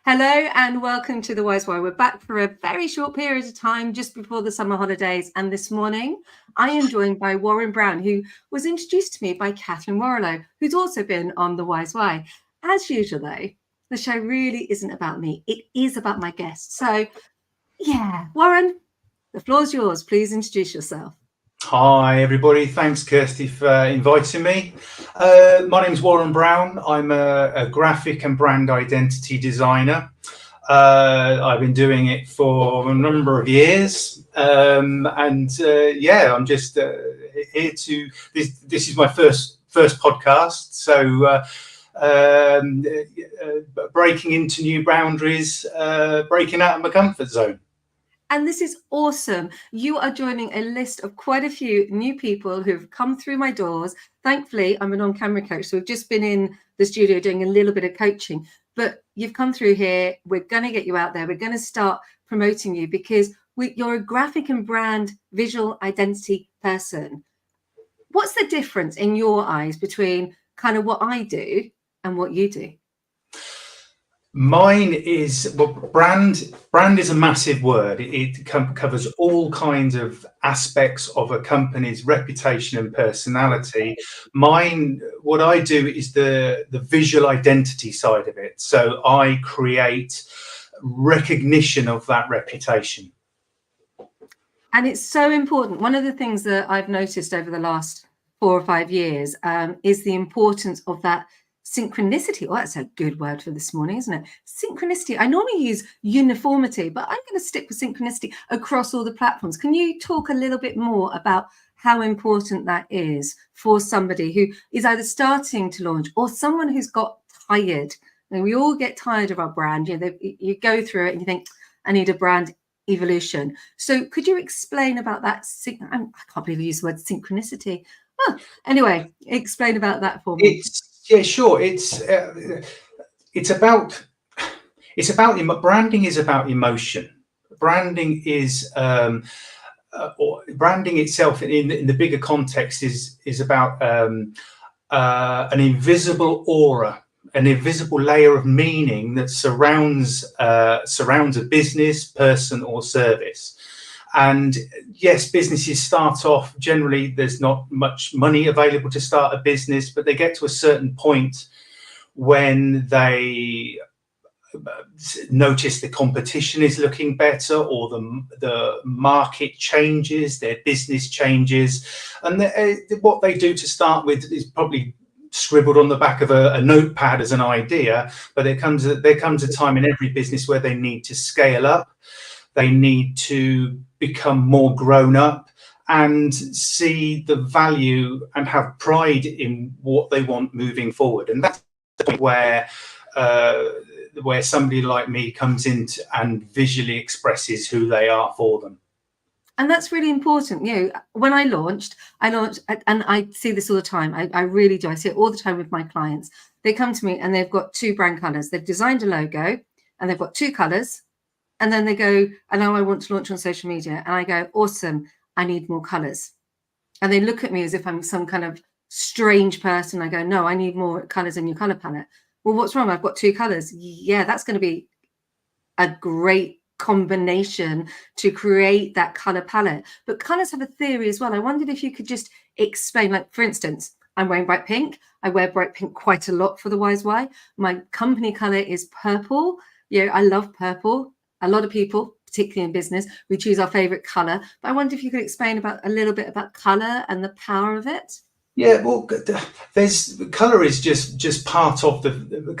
Hello and welcome to The Wise Why. We're back for a very short period of time just before the summer holidays. And this morning, I am joined by Warren Brown, who was introduced to me by Catherine Warrilow, who's also been on The Wise Why. As usual, though, the show really isn't about me. It is about my guests. So, yeah, Warren, the floor's yours. Please introduce yourself. Hi, everybody. Thanks, Kirsty, for inviting me. My name's Warren Brown. I'm a graphic and brand identity designer. I've been doing it for a number of years. I'm just here to, this is my first podcast. So breaking into new boundaries, breaking out of my comfort zone. And this is awesome. You are joining a list of quite a few new people who've come through my doors. Thankfully, I'm an on-camera coach, so we've just been in the studio doing a little bit of coaching. But you've come through here. We're going to get you out there. We're going to start promoting you because you're a graphic and brand visual identity person. What's the difference in your eyes between kind of what I do and what you do? Mine is, well, brand is a massive word. It covers all kinds of aspects of a company's reputation and personality. Mine, what I do is the visual identity side of it. So I create recognition of that reputation. And it's so important. One of the things that I've noticed over the last 4 or 5 years is the importance of that synchronicity. Oh, that's a good word for this morning, isn't it? Synchronicity. I normally use uniformity, but I'm going to stick with synchronicity across all the platforms. Can you talk a little bit more about how important that is for somebody who is either starting to launch or someone who's got tired? And we all get tired of our brand. You go through it and you think, I need a brand evolution. So could you explain about that? I can't believe you used the word synchronicity. Oh, anyway, explain about that for me. Yeah, sure. It's about branding is about emotion. Branding is or branding itself in the bigger context is about an invisible aura, an invisible layer of meaning that surrounds a business, person, or service. And yes, businesses start off, generally there's not much money available to start a business, but they get to a certain point when they notice the competition is looking better, or the market changes, their business changes, and what they do to start with is probably scribbled on the back of a notepad as an idea, but there comes a time in every business where they need to scale up. They need to become more grown up and see the value and have pride in what they want moving forward. And that's the point where somebody like me comes in and visually expresses who they are for them. And that's really important. When I launched, and I see this all the time. I really do. I see it all the time with my clients. They come to me and they've got 2 brand colors. They've designed a logo and they've got 2 colors. And then they go, and now I want to launch on social media. And I go, awesome, I need more colors. And they look at me as if I'm some kind of strange person. I go, no, I need more colors in your color palette. Well, what's wrong? I've got 2 colors. Yeah, that's going to be a great combination to create that color palette. But colors have a theory as well. I wondered if you could just explain, like, for instance, I'm wearing bright pink. I wear bright pink quite a lot for The Wise Why. My company color is purple. I love purple. A lot of people, particularly in business, we choose our favorite color. But I wonder if you could explain a little bit about color and the power of it. Yeah, well, color is just part of the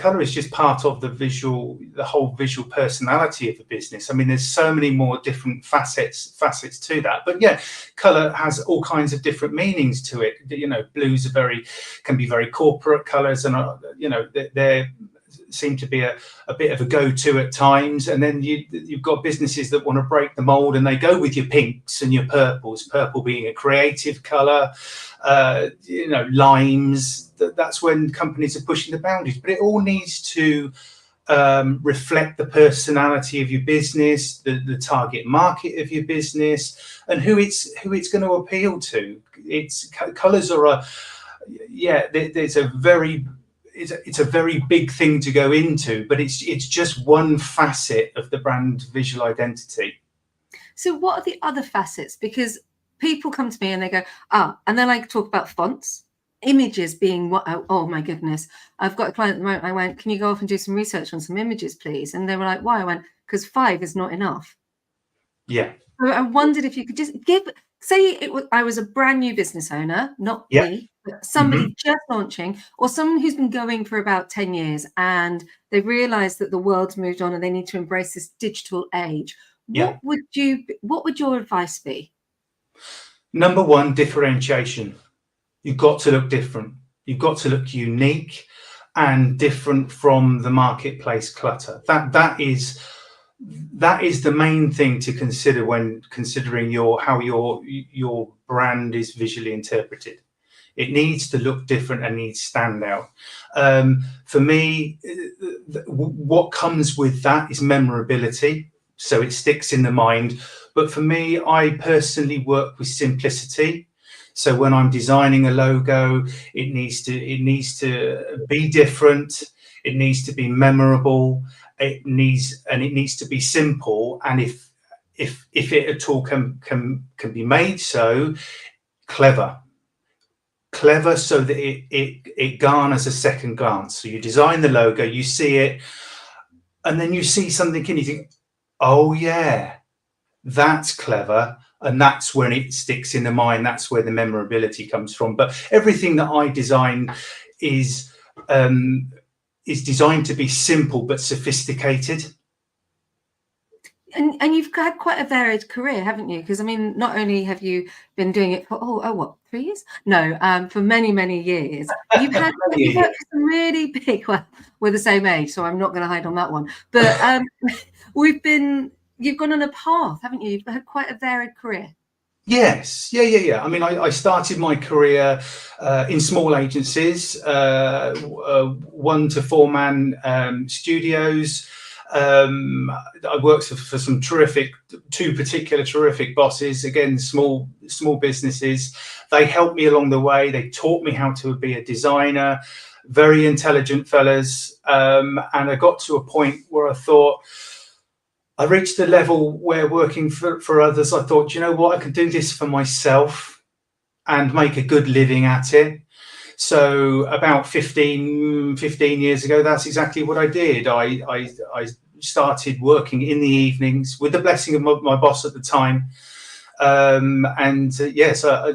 whole visual personality of the business. I mean, there's so many more different facets to that. But yeah, color has all kinds of different meanings to it. Blues can be very corporate colors, and they're seem to be a bit of a go-to at times, and then you've got businesses that want to break the mold and they go with your pinks and your purples, purple being a creative color, limes. That's when companies are pushing the boundaries, but it all needs to reflect the personality of your business, the target market of your business, and who it's going to appeal to. Colors are there's a very it's a very big thing to go into, but it's just one facet of the brand visual identity. So what are the other facets? Because people come to me and they go, and then I talk about fonts, images being what, oh my goodness. I've got a client at the moment, I went, can you go off and do some research on some images, please? And they were like, why? I went, because 5 is not enough. Yeah. So I wondered if you could just I was a brand new business owner, not Yeah. me, but somebody just launching, or someone who's been going for about 10 years and they realized that the world's moved on and they need to embrace this digital age. Yeah. What would your advice be? Number one, differentiation. You've got to look different. You've got to look unique and different from the marketplace clutter. That is the main thing to consider when considering how your brand is visually interpreted. It needs to look different and needs to stand out. For me, what comes with that is memorability, so it sticks in the mind. But for me, I personally work with simplicity. So when I'm designing a logo, it needs to be different. It needs to be memorable. It needs to be simple. And if it at all can be made so, clever, so that it garners a second glance. So you design the logo, you see it, and then you see something and you think, oh yeah, that's clever. And that's when it sticks in the mind. That's where the memorability comes from. But everything that I design is designed to be simple but sophisticated. And you've had quite a varied career, haven't you? Because I mean, not only have you been doing it for what, 3 years? No, for many years. You've worked for some really big. Well, we're the same age, so I'm not going to hide on that one. But you've gone on a path, haven't you? You've had quite a varied career. Yes, yeah. I mean, I started my career in small agencies, 1 to 4 man studios. I worked for some two particular terrific bosses, again, small businesses. They helped me along the way. They taught me how to be a designer, very intelligent fellas. And I got to a point where I reached the level where working for others, I thought, you know what, I can do this for myself and make a good living at it. So about 15 years ago, that's exactly what I did. I started working in the evenings with the blessing of my boss at the time. Yes, I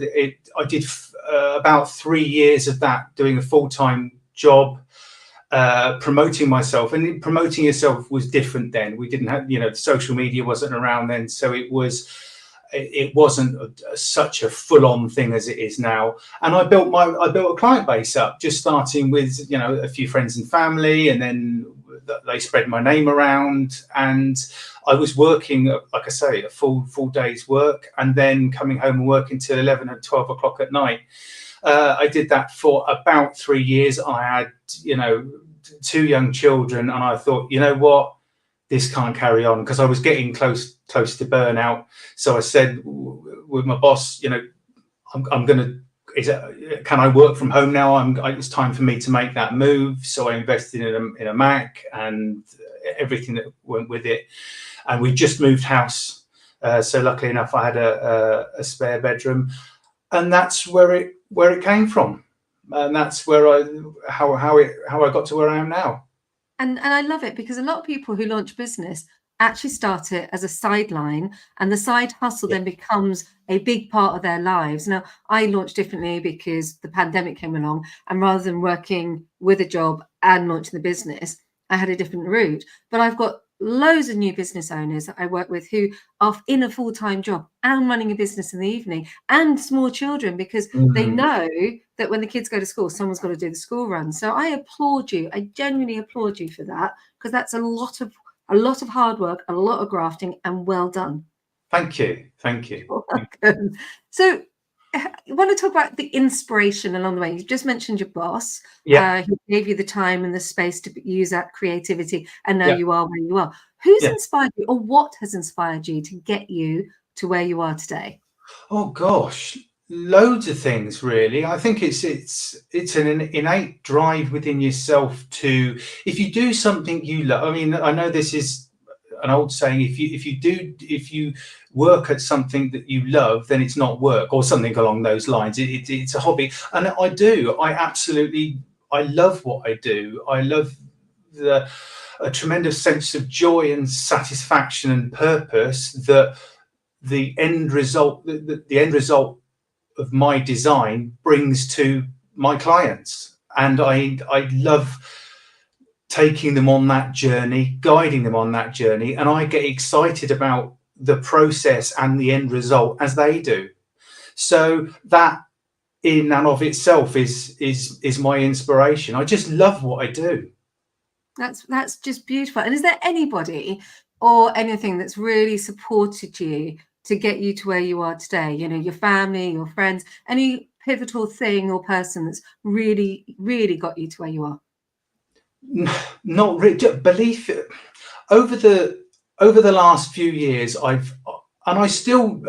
did about 3 years of that, doing a full-time job, promoting myself. And promoting yourself was different then. We didn't have, social media wasn't around then, so it wasn't such a full-on thing as it is now. And I built a client base up, just starting with a few friends and family, and then they spread my name around. And I was working, like I say, a full day's work, and then coming home and working till 11 and 12 o'clock at night. I did that for about 3 years. I had 2 young children, and I thought, you know what, this can't carry on, because I was getting close to burnout. So I said with my boss, I'm going to, can I work from home now? It's time for me to make that move. So I invested in a Mac and everything that went with it. And we just moved house. So luckily enough, I had a spare bedroom, and that's where it came from. And that's how I got to where I am now. And I love it, because a lot of people who launch business actually start it as a sideline, and the side hustle then becomes a big part of their lives. Now, I launched differently because the pandemic came along, and rather than working with a job and launching the business, I had a different route. But I've got loads of new business owners that I work with who are in a full-time job and running a business in the evening, and small children, because they know that when the kids go to school, someone's got to do the school run. So I applaud you. I genuinely applaud you for that, because that's a lot of hard work, a lot of grafting, and well done. Thank you. So I want to talk about the inspiration along the way. You just mentioned your boss. Yeah. Who gave you the time and the space to use that creativity, and now you are where you are. Who's inspired you, or what has inspired you to get you to where you are today? Oh gosh, Loads of things, really. I think it's an innate drive within yourself to, if you do something you love. I mean, I know this is an old saying: if you work at something that you love, then it's not work, or something along those lines. It's a hobby, and I do. I love what I do. I love a tremendous sense of joy and satisfaction and purpose that the end result, the end result of my design brings to my clients. And I love taking them on that journey, guiding them on that journey, and I get excited about the process and the end result as they do. So that in and of itself is my inspiration. I just love what I do. That's just beautiful. And is there anybody or anything that's really supported you to get you to where you are today? You know, your family, your friends, any pivotal thing or person that's really, really got you to where you are? Not really. Belief over the last few years, I still,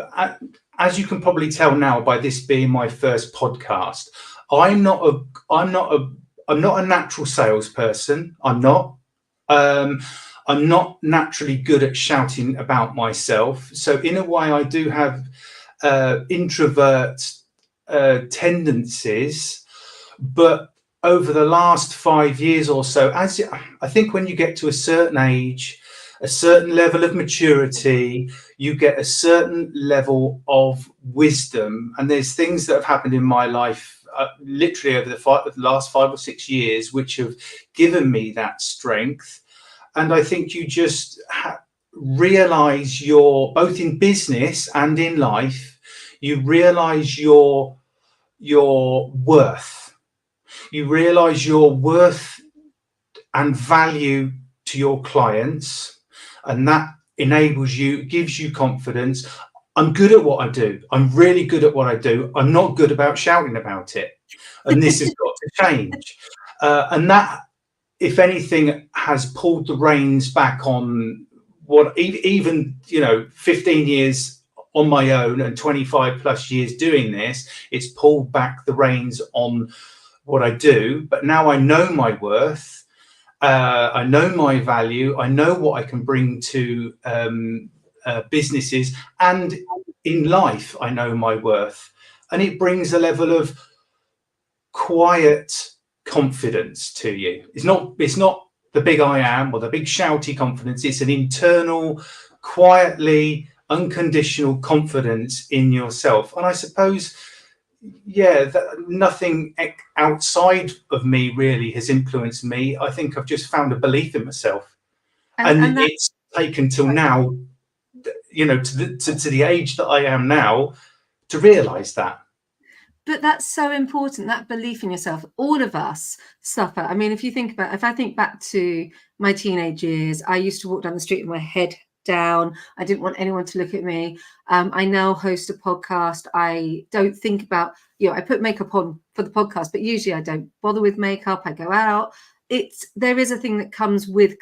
as you can probably tell now by this being my first podcast, I'm not a natural salesperson. I'm not. I'm not naturally good at shouting about myself. So in a way, I do have introvert tendencies. But over the last 5 years or so, as I think when you get to a certain age, a certain level of maturity, you get a certain level of wisdom. And there's things that have happened in my life literally over the last 5 or 6 years, which have given me that strength. And I think you just realize both in business and in life, you realize your worth. You realize your worth and value to your clients, and that gives you confidence. I'm good at what I do. I'm really good at what I do. I'm not good about shouting about it. And this has got to change. And that, if anything, has pulled the reins back on what even 15 years on my own and 25 plus years doing this. It's pulled back the reins on what I do. But now I know my worth. I know my value. I know what I can bring to businesses, and in life, I know my worth. And it brings a level of quiet confidence to you. It's not the big I am or the big shouty confidence. It's an internal, quietly unconditional confidence in yourself. And I suppose, that nothing outside of me really has influenced me. I think I've just found a belief in myself, and it's taken till now, to the age that I am now, to realize that. But that's so important, that belief in yourself. All of us suffer. I mean, if I think back to my teenage years, I used to walk down the street with my head down. I didn't want anyone to look at me. I now host a podcast. I don't think about, I put makeup on for the podcast, but usually I don't bother with makeup. I go out. There is a thing that comes with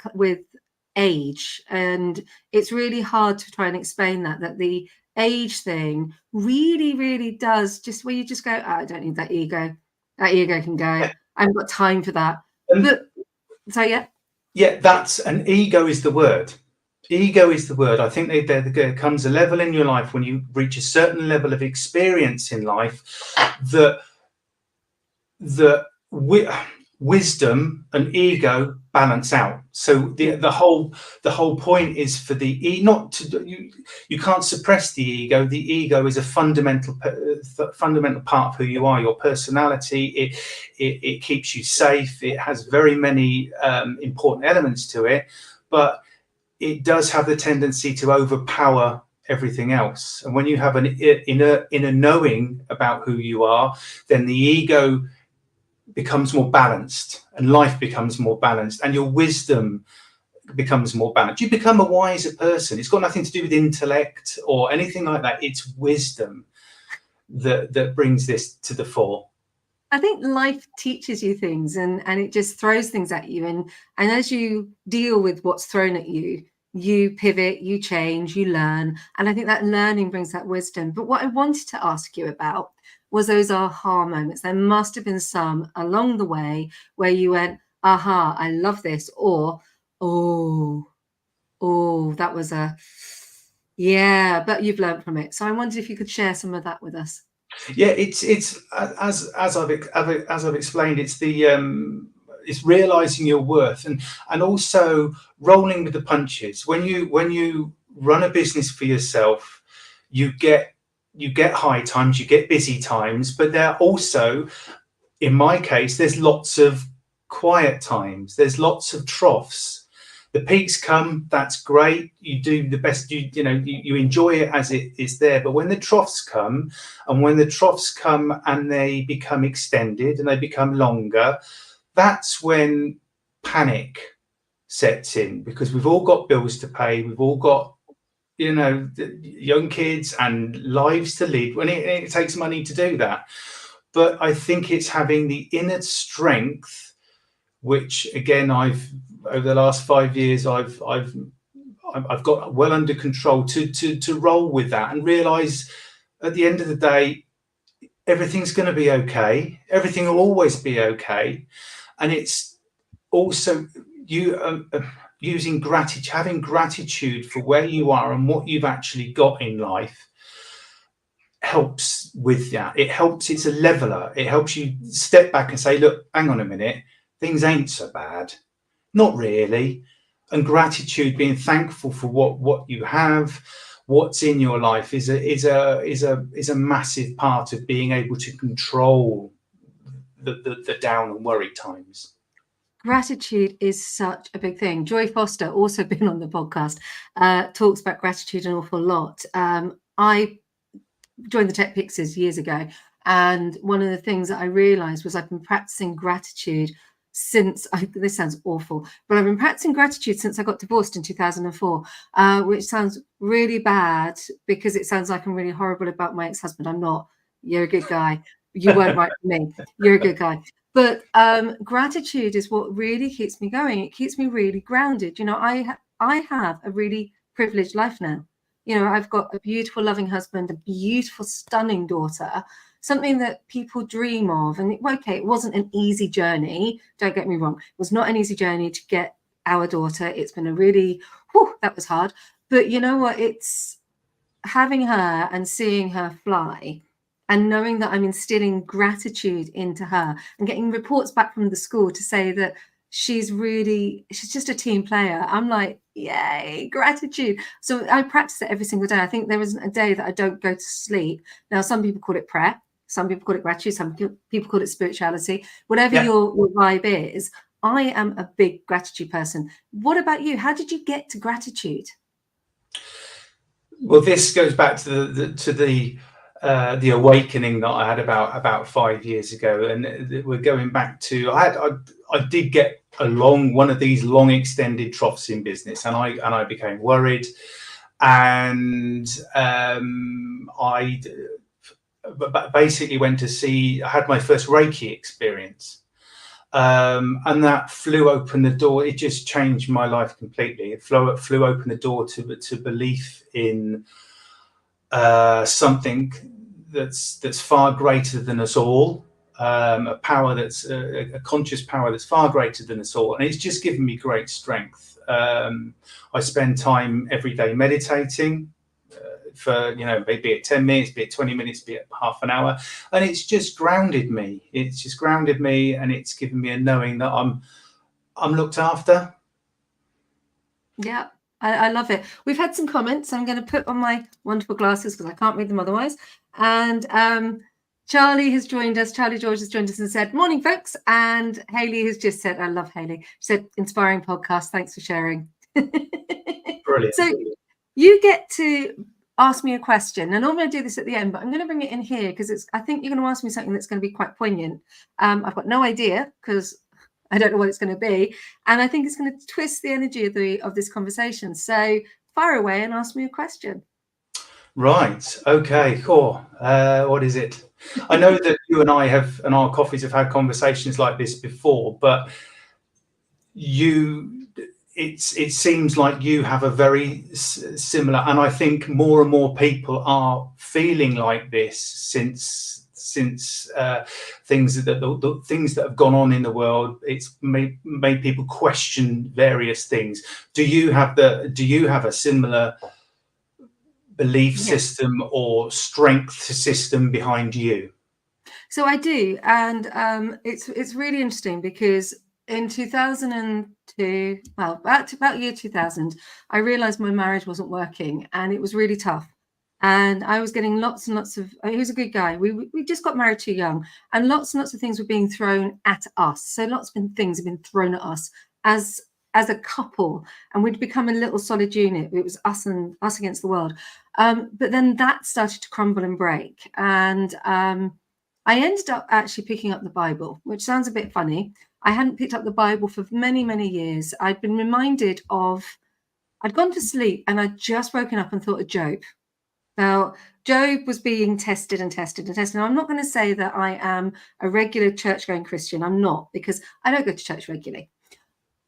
age, and it's really hard to try and explain that the age thing really, really does, just where you just go, I don't need that ego. That ego can go. I haven't got time for that. That's an ego is the word. Ego is the word. I think there comes a level in your life when you reach a certain level of experience in life that wisdom and ego balance out. So the whole point is for the you can't suppress the ego. The ego is a fundamental part of who you are, your personality. It keeps you safe. It has very many important elements to it, but it does have the tendency to overpower everything else. And when you have an inner knowing about who you are, then the ego becomes more balanced, and life becomes more balanced, and your wisdom becomes more balanced. You become a wiser person. It's got nothing to do with intellect or anything like that. It's wisdom that brings this to the fore. I think life teaches you things, and it just throws things at you, and as you deal with what's thrown at you, you pivot, you change, you learn. And I think that learning brings that wisdom. But what I wanted to ask you about was those aha moments. There must have been some along the way where you went, aha, I love this, or, oh, that was yeah, but you've learned from it. So I wondered if you could share some of that with us. Yeah, it's as I've explained, it's the it's realizing your worth, and also rolling with the punches. When you run a business for yourself, you get high times, you get busy times, but there are also, in my case, there's lots of quiet times, there's lots of troughs. The peaks come, that's great, you do the best, you enjoy it as it is there. But when the troughs come, and they become extended and they become longer, that's when panic sets in, because we've all got bills to pay, we've all got young kids and lives to lead, when it takes money to do that. But I think it's having the inner strength, which again, I've over the last 5 years, I've got well under control to roll with that and realize at the end of the day, everything's going to be okay. Everything will always be okay. And it's also using gratitude, having gratitude for where you are and what you've actually got in life helps with that. It helps, it's a leveler. It helps you step back and say, look, hang on a minute, things ain't so bad. Not really. And gratitude, being thankful for what you have, what's in your life, is a massive part of being able to control the down and worry times. Gratitude is such a big thing. Joy Foster, also been on the podcast, talks about gratitude an awful lot. I joined the Tech Pixies years ago, and one of the things that I realized was I've been practicing gratitude since this sounds awful, but I've been practicing gratitude since I got divorced in 2004, which sounds really bad because it sounds like I'm really horrible about my ex-husband. I'm not. You're a good guy. You weren't right for me. You're a good guy. But gratitude is what really keeps me going. It keeps me really grounded. I have a really privileged life now. I've got a beautiful, loving husband, a beautiful, stunning daughter, something that people dream of. And it wasn't an easy journey. Don't get me wrong. It was not an easy journey to get our daughter. It's been a really, that was hard. But you know what? It's having her and seeing her fly and knowing that I'm instilling gratitude into her and getting reports back from the school to say that she's just a team player. I'm like, yay, gratitude. So I practice it every single day. I think there isn't a day that I don't go to sleep. Now, some people call it prayer. Some people call it gratitude. Some people call it spirituality. Whatever your vibe is, I am a big gratitude person. What about you? How did you get to gratitude? Well, this goes back to the awakening that I had about 5 years ago, and we're going back to I did get one of these long extended troughs in business, and I became worried, and I basically went to see. I had my first Reiki experience. And that flew open the door. It just changed my life completely. It flew open the door to belief in something that's far greater than us all, a power that's a conscious power that's far greater than us all, and it's just given me great strength. I spend time every day meditating. For be it 10 minutes, be it 20 minutes, be it half an hour, and it's just grounded me. And it's given me a knowing that I'm looked after. Yeah, I love it. We've had some comments. I'm going to put on my wonderful glasses because I can't read them otherwise. And Charlie has joined us. Charlie George has joined us and said, "Morning, folks." And Hayley has just said, "I love Hayley." She said, "Inspiring podcast. Thanks for sharing." Brilliant. So you get to ask me a question, and I'm going to do this at the end, but I'm going to bring it in here because I think you're going to ask me something that's going to be quite poignant. I've got no idea because I don't know what it's going to be, and I think it's going to twist the energy of this conversation. So fire away and ask me a question. Right. Okay. Cool. What is it? I know that you and I and our coffees have had conversations like this before, but it seems like you have a very similar, and I think more and more people are feeling like this since things that the things that have gone on in the world. It's made people question various things. Do you have a similar belief Yeah. system or strength system behind you? So I do, and it's really interesting because in 2002, well, about year 2000, I realized my marriage wasn't working, and it was really tough. And I was getting lots and lots of. He was a good guy. We just got married too young, and lots of things were being thrown at us. So lots of things have been thrown at us as a couple, and we'd become a little solid unit. It was us and us against the world. But then that started to crumble and break, and I ended up actually picking up the Bible, which sounds a bit funny. I hadn't picked up the Bible for many, many years. I'd been reminded of, I'd gone to sleep and I'd just woken up and thought of Job. Now, Job was being tested and tested and tested. Now, I'm not going to say that I am a regular church-going Christian. I'm not, because I don't go to church regularly.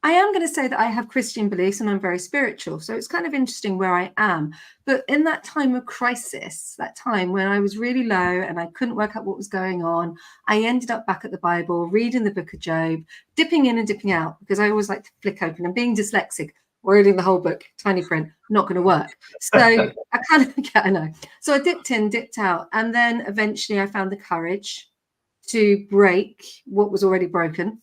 I am going to say that I have Christian beliefs and I'm very spiritual. So it's kind of interesting where I am. But in that time of crisis, that time when I was really low and I couldn't work out what was going on, I ended up back at the Bible, reading the book of Job, dipping in and dipping out, because I always like to flick open, and being dyslexic, reading the whole book, tiny print, not going to work. So I kind of, I know. So I dipped in, dipped out. And then eventually I found the courage to break what was already broken.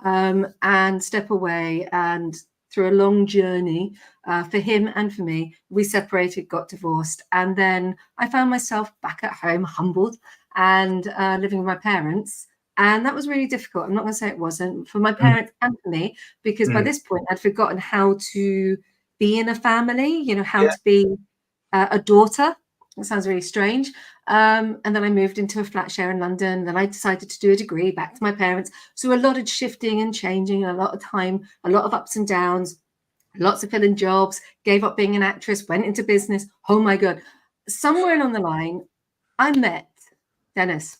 And step away, and through a long journey for him and for me, we separated, got divorced, and then I found myself back at home, humbled, and living with my parents. And that was really difficult. I'm not going to say it wasn't for my parents and for me, because by this point I'd forgotten how to be in a family, how to be a daughter. That sounds really strange. And then I moved into a flat share in London. Then I decided to do a degree back to my parents. So a lot of shifting and changing, a lot of time, a lot of ups and downs, lots of filling jobs, gave up being an actress, went into business. Oh my God. Somewhere along the line, I met Dennis.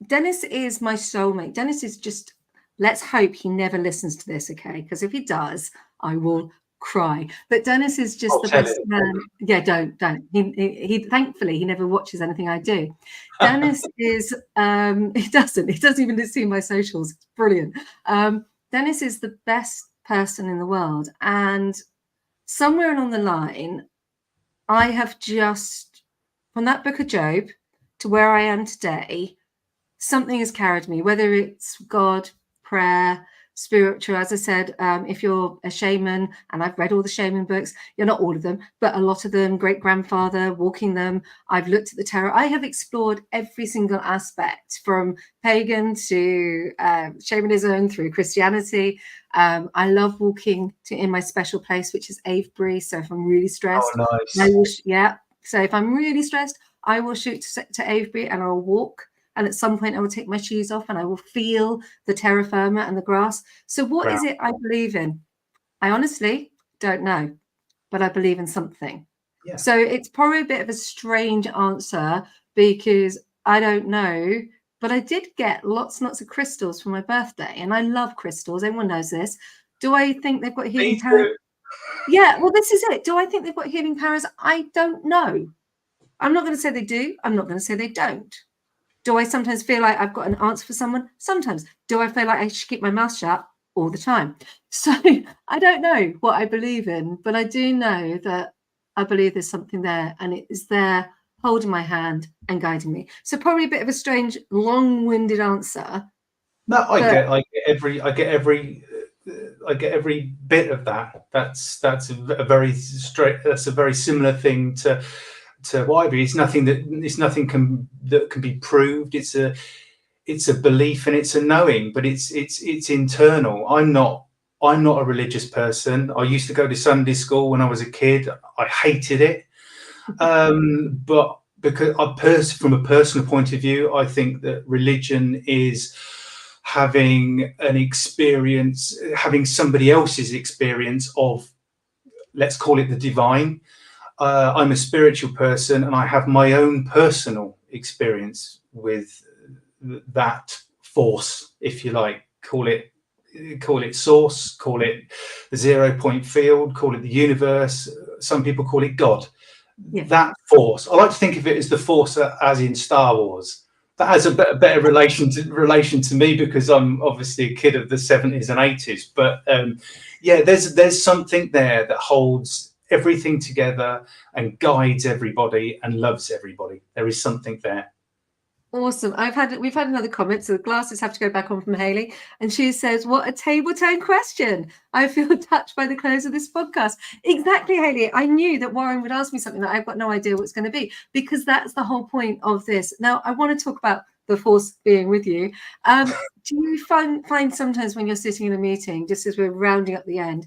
Dennis is my soulmate. Dennis is just, let's hope he never listens to this, okay? Because if he does, I will cry. But Dennis is just the best man. Yeah, don't. He thankfully he never watches anything I do. Dennis is he doesn't even see my socials. It's brilliant. Dennis is the best person in the world, and somewhere along the line, I have just, from that book of Job to where I am today, something has carried me, whether it's God, prayer, spiritual. As I said, if you're a shaman, and I've read all the shaman books, you're not all of them, but a lot of them, great grandfather, walking them. I've looked at the tarot. I have explored every single aspect, from pagan to shamanism through Christianity. I love walking in my special place, which is Avebury. So if I'm really stressed, So if I'm really stressed, I will shoot to Avebury and I'll walk. And at some point I will take my shoes off and I will feel the terra firma and the grass. So what is it I believe in? I honestly don't know, but I believe in something. Yeah. So it's probably a bit of a strange answer, because I don't know, but I did get lots and lots of crystals for my birthday, and I love crystals. Everyone knows this. Do I think they've got healing powers? Yeah, well, this is it. Do I think they've got healing powers? I don't know. I'm not going to say they do. I'm not going to say they don't. Do I sometimes feel like I've got an answer for someone? Sometimes. Do I feel like I should keep my mouth shut? All the time. So I don't know what I believe in, but I do know that I believe there's something there, and it is there holding my hand and guiding me. So probably a bit of a strange, long-winded answer. No, I get every bit of that. That's a very straight. That's a very similar thing to Wyberry. It's nothing that can be proved. It's a belief and it's a knowing, but it's internal. I'm not a religious person. I used to go to Sunday school when I was a kid. I hated it, but because from a personal point of view, I think that religion is having an experience, having somebody else's experience of, let's call it the divine. I'm a spiritual person, and I have my own personal experience with that force, if you like, call it call it source, call it the 0 point field, call it the universe. Some people call it God. Yeah. That force, I like to think of it as the force as in Star Wars. That has a better relation to me, because I'm obviously a kid of the 70s and 80s. But yeah, there's something there that holds everything together and guides everybody and loves everybody. There is something there. Awesome. We've had another comment, so the glasses have to go back on, from Hayley, and she says, "What a table turn question! I feel touched by the close of this podcast." Exactly, Hayley. I knew that Warren would ask me something that I've got no idea what it's going to be, because that's the whole point of this. Now, I want to talk about the force being with you. Do you find sometimes when you're sitting in a meeting, just as we're rounding up the end,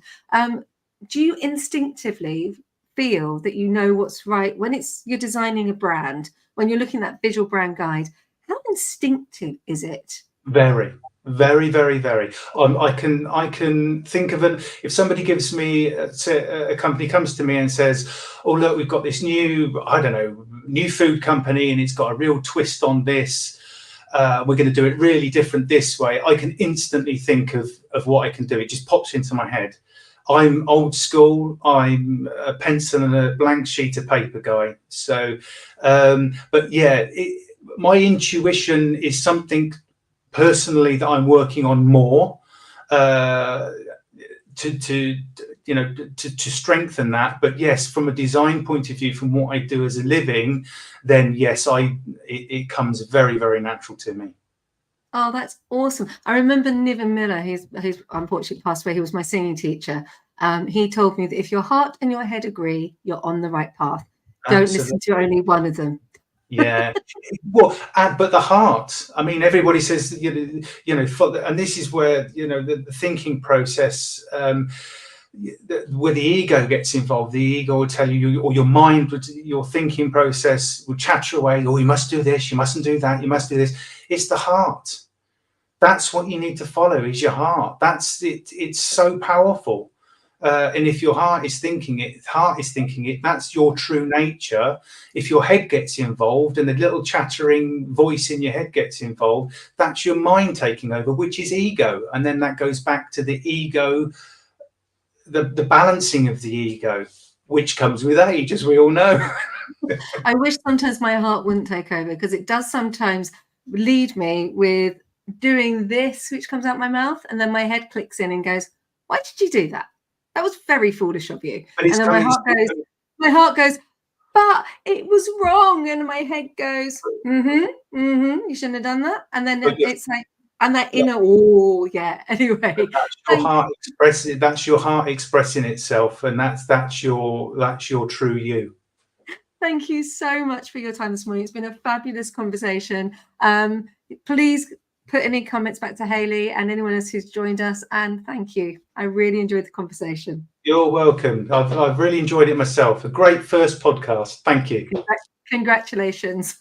do you instinctively feel that you know what's right when you're designing a brand? When you're looking at that visual brand guide, how instinctive is it? Very, very, very, very. I can think of if somebody gives me a company comes to me and says, "Oh, look, we've got this new food company, and it's got a real twist on this. We're going to do it really different this way." I can instantly think of what I can do. It just pops into my head. I'm old school. I'm a pencil and a blank sheet of paper guy. So, but yeah, my intuition is something personally that I'm working on more to strengthen that. But yes, from a design point of view, from what I do as a living, then yes, it comes very, very natural to me. Oh, that's awesome. I remember Niven Miller, he's unfortunately passed away. He was my singing teacher. He told me that if your heart and your head agree, you're on the right path. Don't listen to only one of them. Yeah. Well, but the heart, I mean, everybody says, and this is where, the thinking process, where the ego gets involved. The ego will tell you, or your mind, your thinking process will chatter away. "Oh, you must do this, you mustn't do that, you must do this." It's the heart. That's what you need to follow, is your heart. That's it. It's so powerful. And if your heart is thinking it, that's your true nature. If your head gets involved and the little chattering voice in your head gets involved, that's your mind taking over, which is ego. And then that goes back to the ego, the balancing of the ego, which comes with age, as we all know. I wish sometimes my heart wouldn't take over, because it does sometimes lead me with doing this, which comes out my mouth, and then my head clicks in and goes, "Why did you do that? That was very foolish of you." And then my heart goes, "But it was wrong." And my head goes, "You shouldn't have done that." And then it's like, and that inner, oh yeah. Anyway, that's your heart expressing itself, and that's your true you. Thank you so much for your time this morning. It's been a fabulous conversation. Please put any comments back to Hayley and anyone else who's joined us, and thank you. I really enjoyed the conversation. You're welcome. I've really enjoyed it myself. A great first podcast. Thank you. Congratulations.